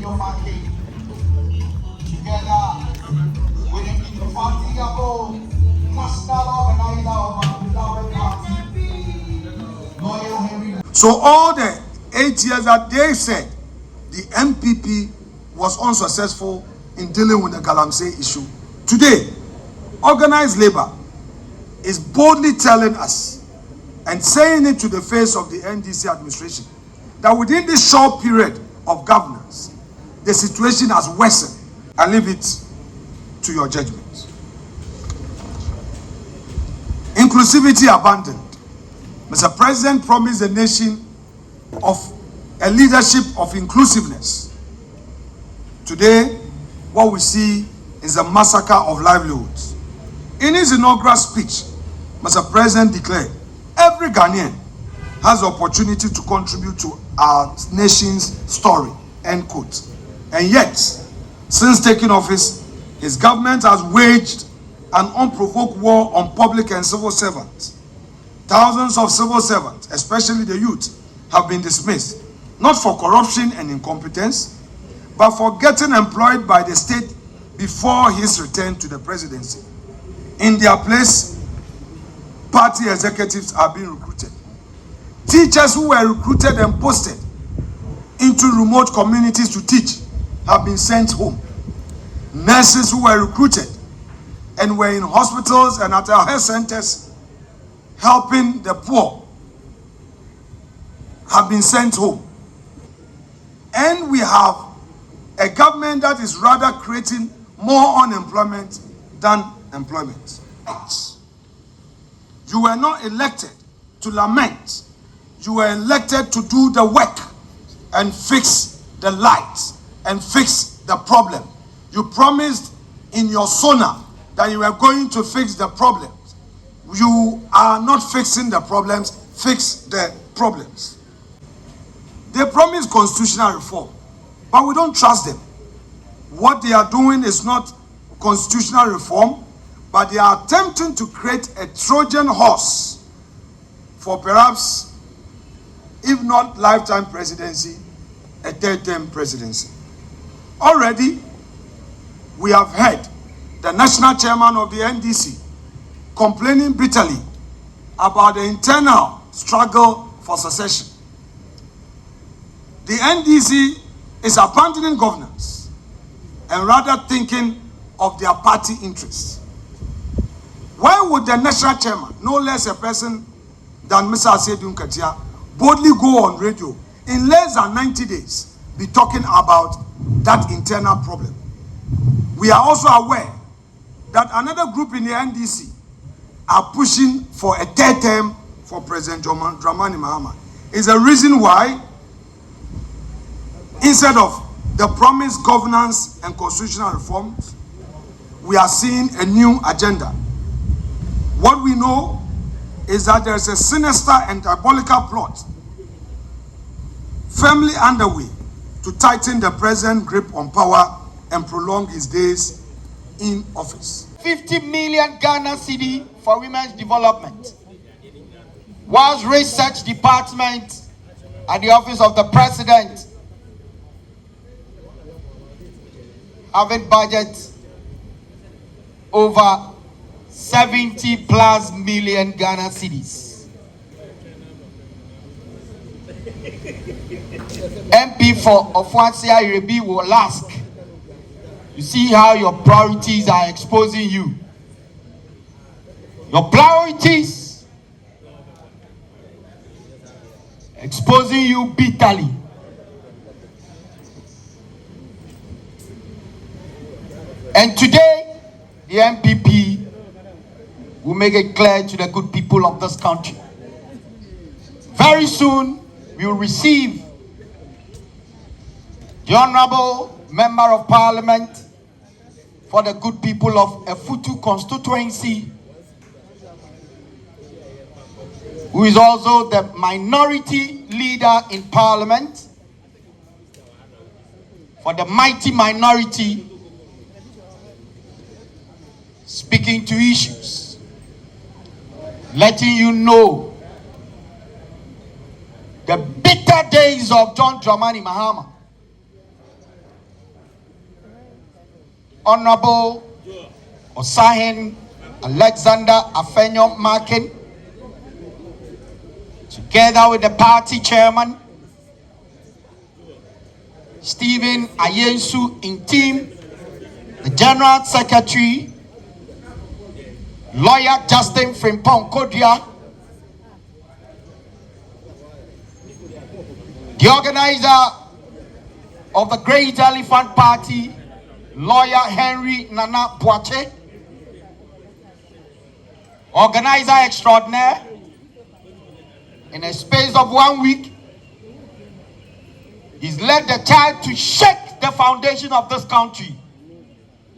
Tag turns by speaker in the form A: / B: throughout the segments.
A: your market together with the indefatigable national organizer of our beloved party, Lawyer Henry. So all the 8 years that they said the NPP was unsuccessful in dealing with the Galamsey issue, today, organized labor is boldly telling us and saying it to the face of the NDC administration that within this short period of governance, the situation has worsened. I leave it to your judgment. Inclusivity abandoned. Mr. President promised the nation of a leadership of inclusiveness. Today, what we see is a massacre of livelihoods. In his inaugural speech, Mr. President declared, every Ghanaian has the opportunity to contribute to our nation's story, end quote. And yet, since taking office, his government has waged an unprovoked war on public and civil servants. Thousands of civil servants, especially the youth, have been dismissed, not for corruption and incompetence, but for getting employed by the state before his return to the presidency. In their place, party executives are being recruited. Teachers who were recruited and posted into remote communities to teach have been sent home. Nurses who were recruited and were in hospitals and at our health centers helping the poor have been sent home. And we have a government that is rather creating more unemployment than employment. You were not elected to lament. You were elected to do the work and fix the lights and fix the problem. You promised in your sonar that you were going to fix the problems. You are not fixing the problems, fix the problems. They promised constitutional reform, but we don't trust them. What they are doing is not constitutional reform, but they are attempting to create a Trojan horse for perhaps, if not lifetime presidency, a third-term presidency. Already, we have heard the national chairman of the NDC complaining bitterly about the internal struggle for succession. The NDC is abandoning governance and rather thinking of their party interests. Why would the national chairman, no less a person than Mr. Asedu Nkatia, boldly go on radio in less than 90 days be talking about that internal problem? We are also aware that another group in the NDC are pushing for a third term for President Dramani Mahama. Is a reason why, instead of the promised governance and constitutional reforms, we are seeing a new agenda. What we know is that there is a sinister and diabolical plot firmly underway to tighten the president's grip on power and prolong his days in office.
B: 50 million Ghana cedi for women's development. Whilst research department at the office of the president having budget over 70 plus million Ghana cedis. MP for Ofuasia Irebi will ask, you see how your priorities are exposing you. Your priorities exposing you bitterly. And today, the NPP will make it clear to the good people of this country. Very soon, we will receive the Honorable Member of Parliament for the good people of Efutu constituency, who is also the minority leader in Parliament for the mighty minority, speaking to issues, letting you know the bitter days of John Dramani Mahama. Honorable Osahin Alexander Afenyo Markin, together with the party chairman, Stephen Ayensu Intim, the general secretary, lawyer Justin Frimpong Kodia, the organizer of the Great Elephant Party, lawyer Henry Nana Boache, organizer extraordinaire. In a space of 1 week, he's led the child to shake the foundation of this country,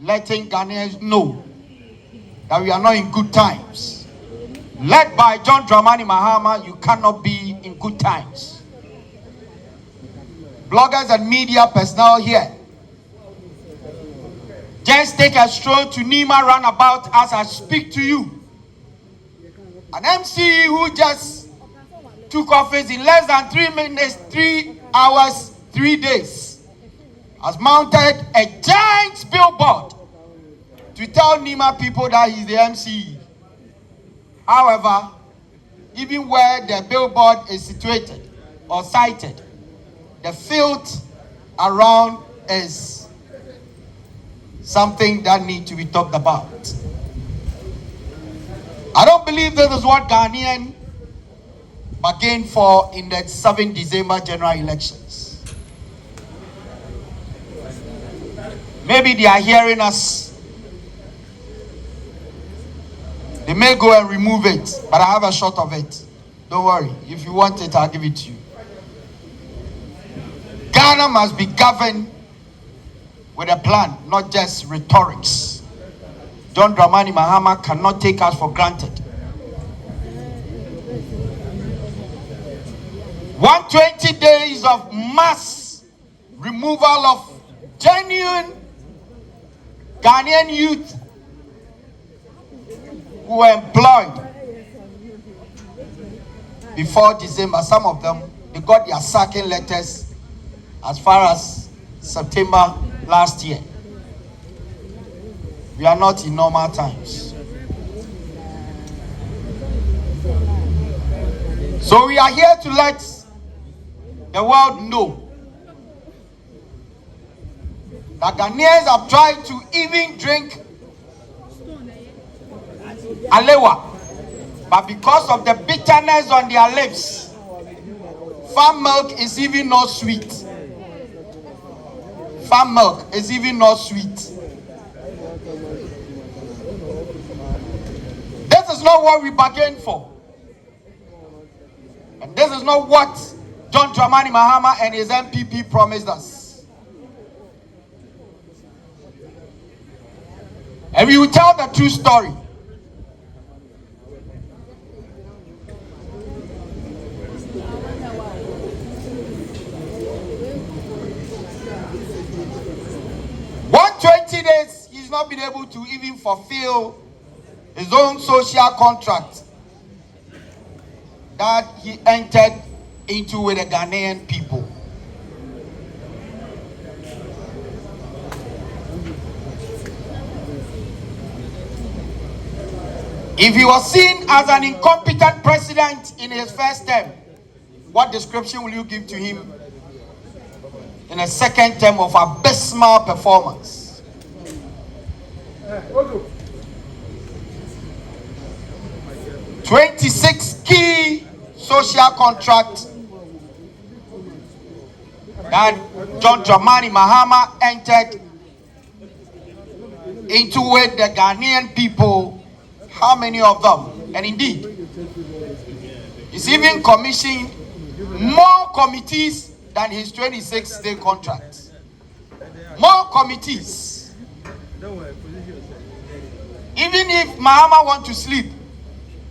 B: letting Ghanaians know that we are not in good times. Led by John Dramani Mahama, you cannot be in good times. Bloggers and media personnel here, just take a stroll to Nima roundabout as I speak to you. An MC who just took office in less than 3 minutes, 3 hours, 3 days, has mounted a giant billboard to tell Nima people that he's the MC. However, even where the billboard is situated or sited, the filth around is something that needs to be talked about. I don't believe this is what Ghanaians bargained for in the 7 December general elections. Maybe they are hearing us. They may go and remove it, but I have a shot of it. Don't worry. If you want it, I'll give it to you. Ghana must be governed with a plan, not just rhetorics. John Dramani Mahama cannot take us for granted. 120 days of mass removal of genuine Ghanaian youth who were employed before December. Some of them, they got their sacking letters as far as September last year. We are not in normal times. So we are here to let the world know that Ghanaians have tried to even drink alewa, but because of the bitterness on their lips, farm milk is even not sweet. Farm milk is even not sweet. This is not what we bargained for. And this is not what John Dramani Mahama and his NPP promised us. And we will tell the true story. Days, he's not been able to even fulfill his own social contract that he entered into with the Ghanaian people. If he was seen as an incompetent president in his first term, what description will you give to him in a second term of abysmal performance? 26 key social contracts that John Dramani Mahama entered into with the Ghanaian people. How many of them? And indeed, he's even commissioned more committees than his 26-day contracts. More committees. Even if Mahama wants to sleep,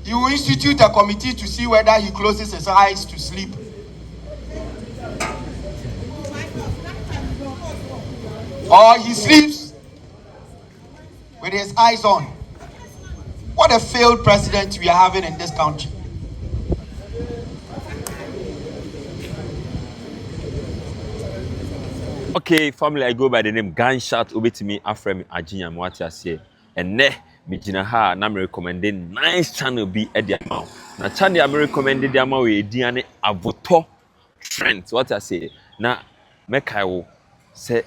B: he will institute a committee to see whether he closes his eyes to sleep. Or he sleeps with his eyes on. What a failed president we are having in this country.
C: Okay, family, I go by the name Gunshot Obetimi Afremi Ajinyam Watiase. And ne me jina ha na me recommending nice channel be at the amount. Na channel I recommended the amount we Diane Avoto Trends. What I say na mekaiwo se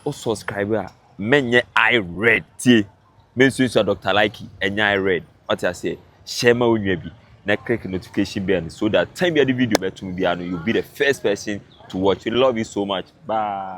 C: o subscriber menye I read ti. Me so Dr. Likey enya I read. What I say share my own bi na click notification bell so that time the video better be you'll be the first person to watch. We love you so much. Bye.